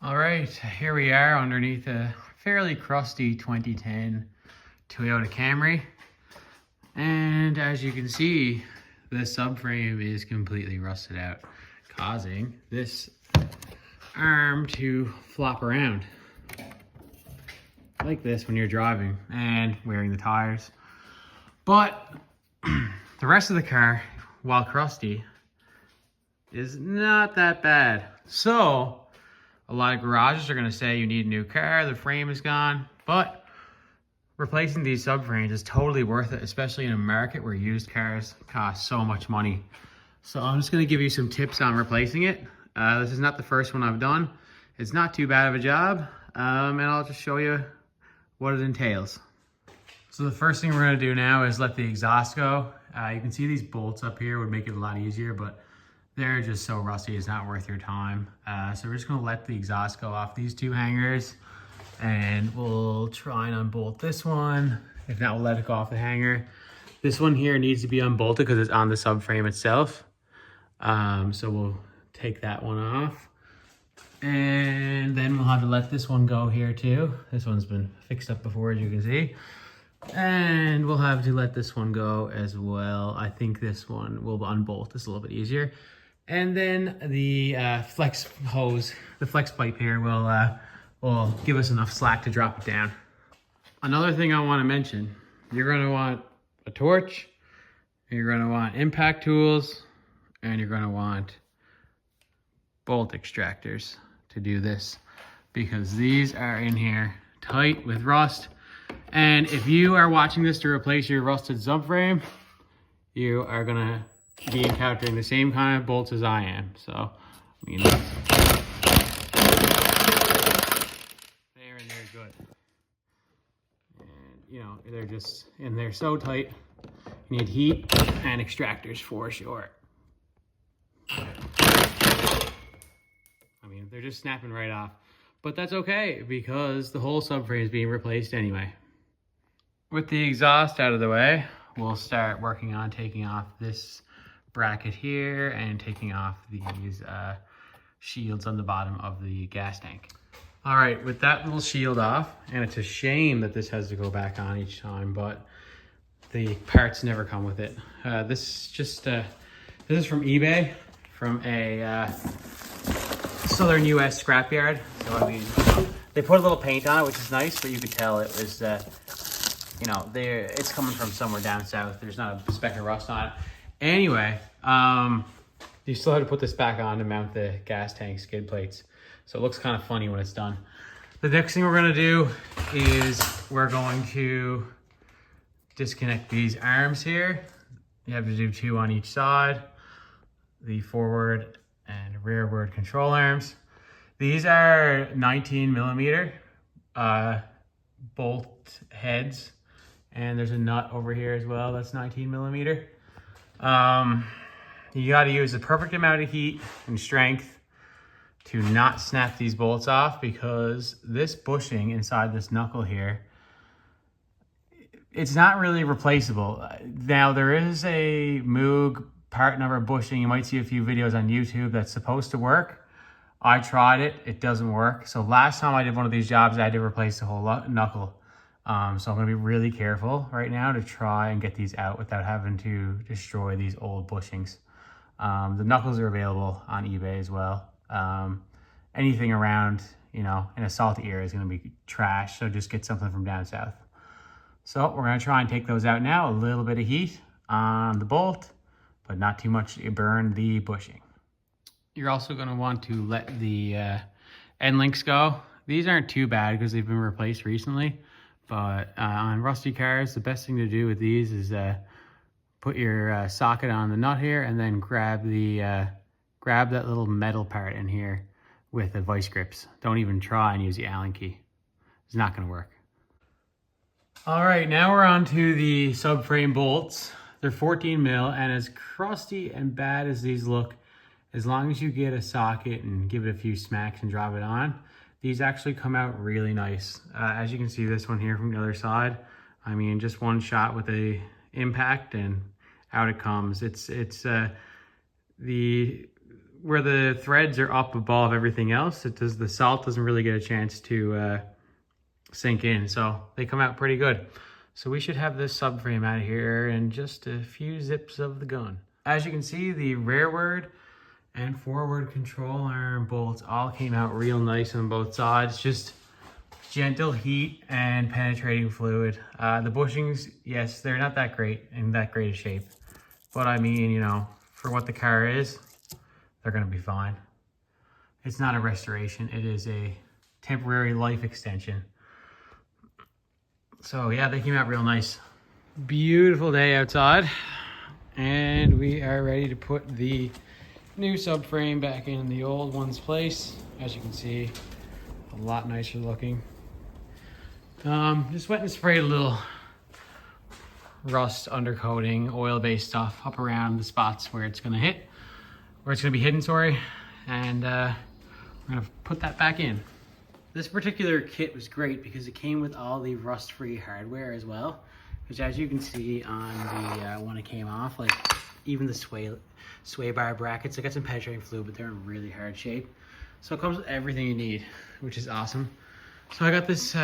All right, here we are underneath a fairly crusty 2010 Toyota Camry. And as you can see, the subframe is completely rusted out, causing this arm to flop around like this when you're driving and wearing the tires. But the rest of the car, while crusty, is not that bad. So a lot of garages are going to say you need a new car, the frame is gone, but replacing these subframes is totally worth it, especially in a market where used cars cost so much money. So I'm just going to give you some tips on replacing it. This is not the first one I've done. It's not too bad of a job, and I'll just show you what it entails. So the first thing we're going to do now is let the exhaust go. You can see these bolts up here would make it a lot easier, but they're just so rusty, it's not worth your time. So we're just gonna let the exhaust go off these two hangers, and we'll try and unbolt this one. If not, we'll let it go off the hanger. This one here needs to be unbolted because it's on the subframe itself. So we'll take that one off. And then we'll have to let this one go here too. This one's been fixed up before, as you can see. And we'll have to let this one go as well. I think this one will unbolt this a little bit easier. And then the flex hose, the flex pipe here will give us enough slack to drop it down. Another thing I want to mention, you're going to want a torch, you're going to want impact tools, and you're going to want bolt extractors to do this, because these are in here tight with rust. And if you are watching this to replace your rusted subframe, you are going to be encountering the same kind of bolts as I am. So, they're in there good. And they're so tight, you need heat and extractors for sure. They're just snapping right off. But that's okay, because the whole subframe is being replaced anyway. With the exhaust out of the way, we'll start working on taking off this bracket here and taking off these shields on the bottom of the gas tank. All right, with that little shield off, and it's a shame that this has to go back on each time, but the parts never come with it. This is from eBay, from a Southern US scrapyard. So they put a little paint on it, which is nice, but you could tell it was, it's coming from somewhere down south. There's not a speck of rust on it. Anyway, you still have to put this back on to mount the gas tank skid plates. So it looks kind of funny when it's done. The next thing we're gonna do is we're going to disconnect these arms here. You have to do 2 on each side, the forward and rearward control arms. These are 19mm bolt heads, and there's a nut over here as well that's 19mm. You got to use the perfect amount of heat and strength to not snap these bolts off, because this bushing inside this knuckle here, it's not really replaceable. Now, there is a Moog part number bushing. You might see a few videos on YouTube that's supposed to work. I tried it, it doesn't work. So last time I did one of these jobs, I had to replace the whole knuckle. So I'm gonna be really careful right now to try and get these out without having to destroy these old bushings. The knuckles are available on eBay as well. Anything around, in a salty area is gonna be trash, so just get something from down south. So we're gonna try and take those out now. A little bit of heat on the bolt, but not too much to burn the bushing. You're also gonna want to let the end links go. These aren't too bad because they've been replaced recently. But on rusty cars, the best thing to do with these is put your socket on the nut here, and then grab that little metal part in here with the vice grips. Don't even try and use the Allen key. It's not gonna work. All right, now we're on to the subframe bolts. They're 14mm, and as crusty and bad as these look, as long as you get a socket and give it a few smacks and drop it on, these actually come out really nice. As you can see, this one here from the other side, just one shot with a impact and out it comes. where the threads are up above everything else, the salt doesn't really get a chance to sink in. So they come out pretty good. So we should have this subframe out of here in just a few zips of the gun. As you can see, the rearward and forward control arm bolts all came out real nice on both sides. Just gentle heat and penetrating fluid. The bushings, yes, they're not that great in that great a shape. But I mean, you know, for what the car is, they're gonna be fine. It's not a restoration, it is a temporary life extension. So yeah, they came out real nice. Beautiful day outside. And we are ready to put the new subframe back in the old one's place. As you can see, a lot nicer looking. Just went and sprayed a little rust undercoating, oil-based stuff up around the spots where it's gonna be hidden, sorry. And we're gonna put that back in. This particular kit was great because it came with all the rust-free hardware as well. Which, as you can see on the when it came off, like even the sway bar brackets, I got some penetrating fluid, but they're in really hard shape. So it comes with everything you need, which is awesome. So I got this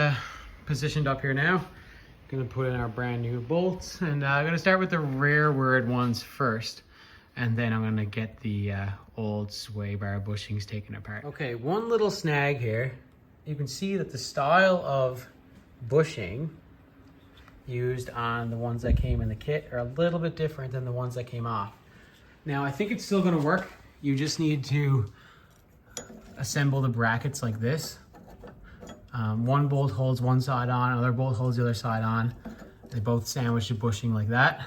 positioned up here now. Gonna put in our brand new bolts, and I'm gonna start with the rearward ones first, and then I'm gonna get the old sway bar bushings taken apart. Okay, one little snag here. You can see that the style of bushing used on the ones that came in the kit are a little bit different than the ones that came off. Now, I think it's still gonna work. You just need to assemble the brackets like this. One bolt holds one side on, another bolt holds the other side on. They both sandwich the bushing like that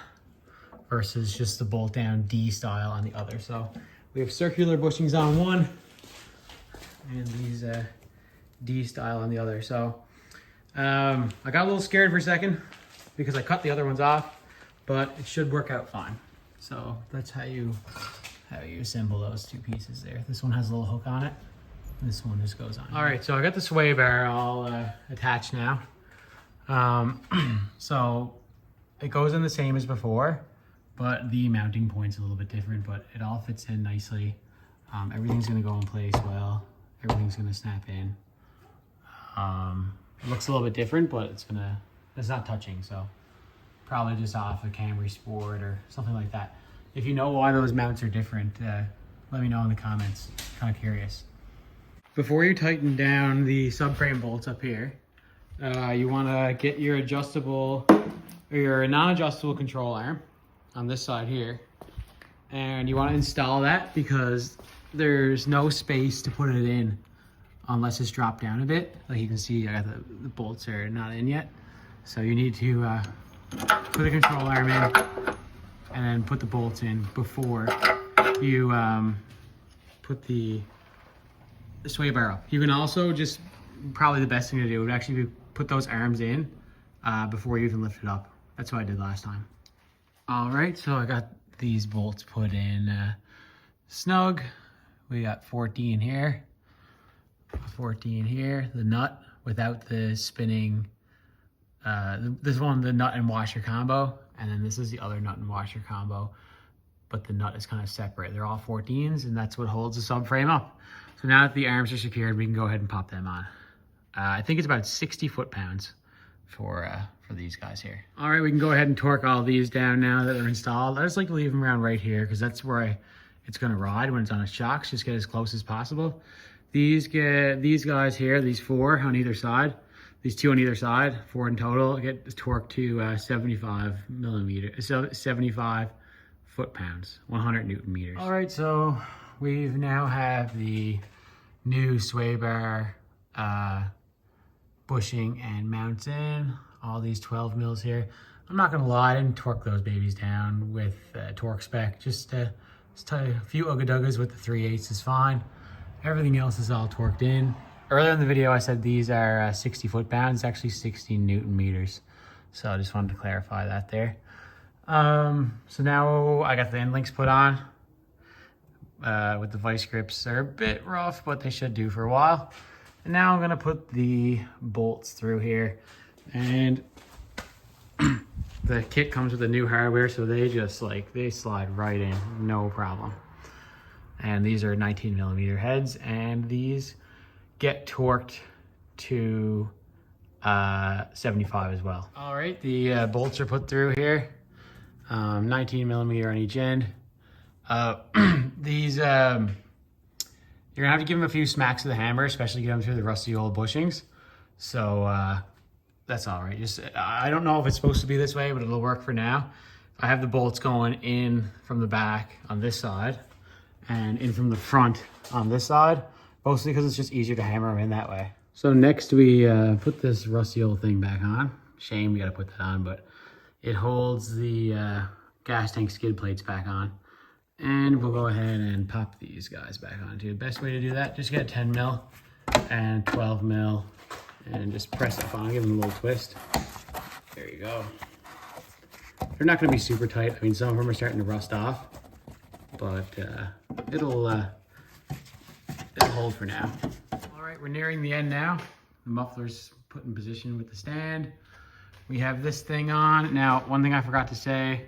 versus just the bolt down D style on the other. So we have circular bushings on one and these D style on the other. So I got a little scared for a second because I cut the other ones off, but it should work out fine. So that's how you assemble those two pieces there. This one has a little hook on it. This one just goes on. All right, so I got the sway bar all attached now. So it goes in the same as before, but the mounting point's a little bit different, but it all fits in nicely. Everything's gonna go in place well. Everything's gonna snap in. It looks a little bit different, but it's not touching, so probably just off a Camry Sport or something like that. If you know why those mounts are different, let me know in the comments. Kind of curious. Before you tighten down the subframe bolts up here, you want to get your adjustable or your non-adjustable control arm on this side here, and you want to install that because there's no space to put it in unless it's dropped down a bit. Like you can see, I got the bolts are not in yet, so you need to put the control arm in and then put the bolts in before you put the sway bar up. You can also just, probably the best thing to do would actually be put those arms in before you even lift it up. That's what I did last time. All right, so I got these bolts put in snug. We got 14 here, 14 here. The nut without the spinning, this one, the nut and washer combo, and then this is the other nut and washer combo, but the nut is kind of separate. They're all 14s, and that's what holds the subframe up. So now that the arms are secured, we can go ahead and pop them on. I think it's about 60 foot-pounds for these guys here. All right, we can go ahead and torque all these down now that they're installed. I just like to leave them around right here because that's where it's gonna ride when it's on its shocks. Just get as close as possible. These guys here, these four on either side, these two on either side, 4 in total, get torqued to 75 foot-pounds, 100 Newton meters. All right, so we've now have the new sway bar bushing and mounts in, all these 12 mils here. I'm not gonna lie, I didn't torque those babies down with torque spec, just tell you a few ugga-duggas with the 3/8 is fine. Everything else is all torqued in. Earlier in the video, I said these are 60 foot-pounds, it's actually 60 Newton meters. So I just wanted to clarify that there. So now I got the end links put on with the vice grips. They're a bit rough, but they should do for a while. And now I'm gonna put the bolts through here. And the kit comes with the new hardware, so they just they slide right in, no problem. And these are 19 millimeter heads, and these get torqued to 75 as well. All right, the bolts are put through here, 19 millimeter on each end. These, you're gonna have to give them a few smacks of the hammer, especially get them through the rusty old bushings. So that's all right. Just, I don't know if it's supposed to be this way, but it'll work for now. I have the bolts going in from the back on this side and in from the front on this side, mostly because it's just easier to hammer them in that way. So next we put this rusty old thing back on. Shame we gotta put that on, but it holds the gas tank skid plates back on. And we'll go ahead and pop these guys back on too. Best way to do that, just get 10 mil and 12 mil and just press it on, give them a little twist. There you go. They're not gonna be super tight. I mean, some of them are starting to rust off, but it'll hold for now. All right, we're nearing the end now. The muffler's put in position with the stand. We have this thing on. Now, one thing I forgot to say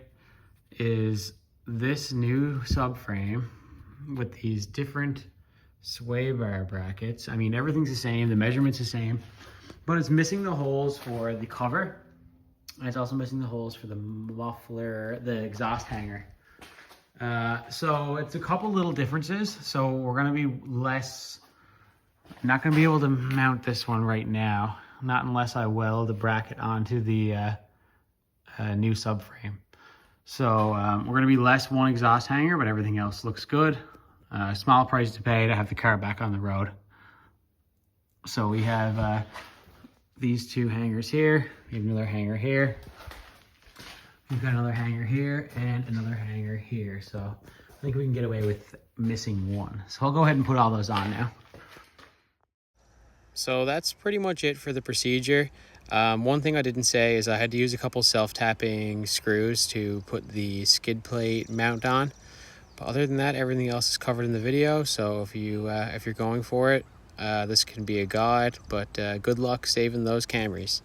is this new subframe with these different sway bar brackets. I mean, everything's the same, the measurement's the same, but it's missing the holes for the cover. And it's also missing the holes for the muffler, the exhaust hanger. So it's a couple little differences. So we're gonna be not gonna be able to mount this one right now, not unless I weld the bracket onto the new subframe. So we're gonna be less one exhaust hanger, but everything else looks good. Small price to pay to have the car back on the road. So we have these two hangers here. We have another hanger here. We've got another hanger here and another hanger here. So I think we can get away with missing one. So I'll go ahead and put all those on now. So that's pretty much it for the procedure. One thing I didn't say is I had to use a couple self-tapping screws to put the skid plate mount on. But other than that, everything else is covered in the video. So if you're going for it, this can be a guide, but good luck saving those Camrys.